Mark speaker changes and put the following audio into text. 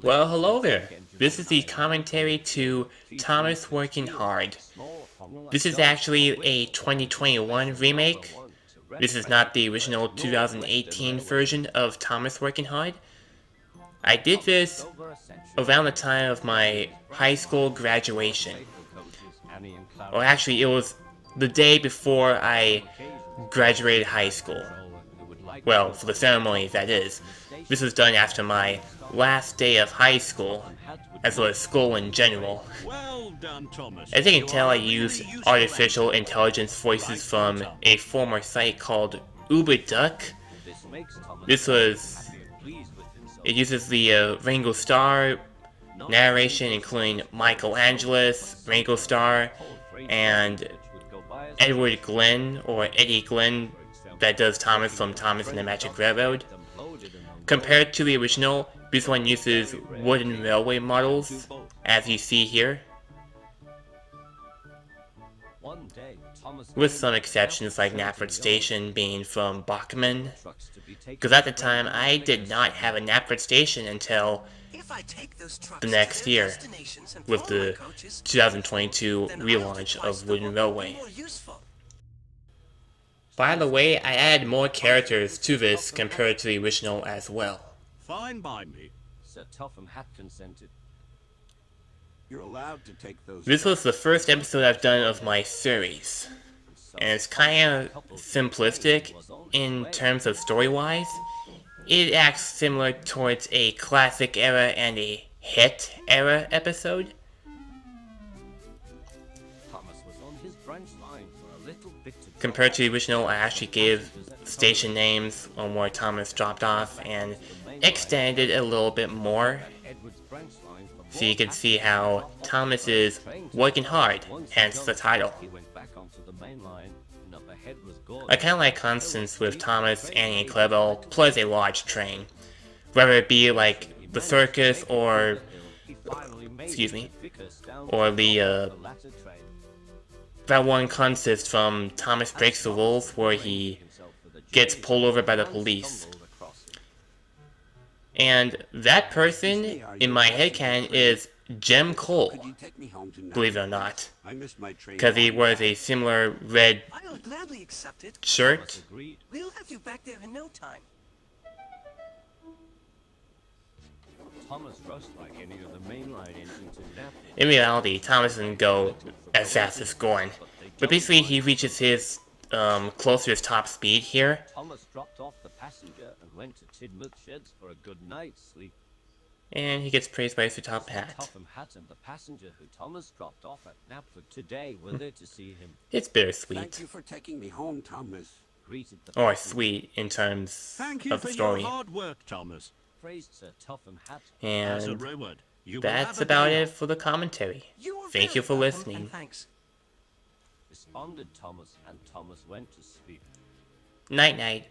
Speaker 1: Well, hello there. This is the commentary to Thomas Working Hard. This is actually a 2021 remake. This is not the original 2018 version of Thomas Working Hard. I did this around the time of my high school graduation. Or actually, it was the day before I graduated high school. Well, for the ceremony, that is. This was done after my last day of high school, as well as school in general. As you can tell, I used artificial intelligence voices from a former site called UberDuck. It uses the Ringo Starr narration, including Michael Angelis, Ringo Starr, and Edward Glenn, or Eddie Glenn, that does Thomas from Thomas and the Magic Railroad. Compared to the original, this one uses wooden railway models, as you see here, with some exceptions like Knapford Station being from Bachmann, because at the time I did not have a Knapford Station until the next year, with the 2022 relaunch of Wooden Railway. By the way, I added more characters to this compared to the original as well.
Speaker 2: Fine by me. Sir Topham had consented. You're allowed to take those.
Speaker 1: This was the first episode I've done of my series, and it's kinda simplistic in terms of story-wise. It acts similar towards a classic era and a hit era episode. Compared to the original, I actually gave station names on where Thomas dropped off and extended it a little bit more, so you can see how Thomas is working hard, hence the title. I kinda like Constance with Thomas, Annie, and Clevel, plus a large train. Whether it be like the circus or, or the, that one consists from Thomas Breaks the Rules, where he gets pulled over by the police. And that person, in my headcanon, is Jem Cole, believe it or not, because he wears a similar red shirt.
Speaker 3: We'll have you back there in no time.
Speaker 1: In reality, Thomas doesn't go as fast as Gorn, but basically he reaches his close to his top speed here.
Speaker 2: Thomas dropped off the passenger and went to Tidmouth Sheds for a good night's sleep.
Speaker 1: And he gets praised by his top hat.
Speaker 2: Topham Hatt and the passenger who Thomas dropped off at Knapford today were there to see him.
Speaker 1: It's bittersweet.
Speaker 4: Thank you for taking me home, Thomas.
Speaker 1: Or sweet in terms of the story.
Speaker 2: Thank you for your hard work, Thomas. Praised Sir Topham Hatt.
Speaker 1: And that's about it for the commentary. Thank you for listening.
Speaker 2: Responded Thomas, and Thomas went to sleep.
Speaker 1: Night night.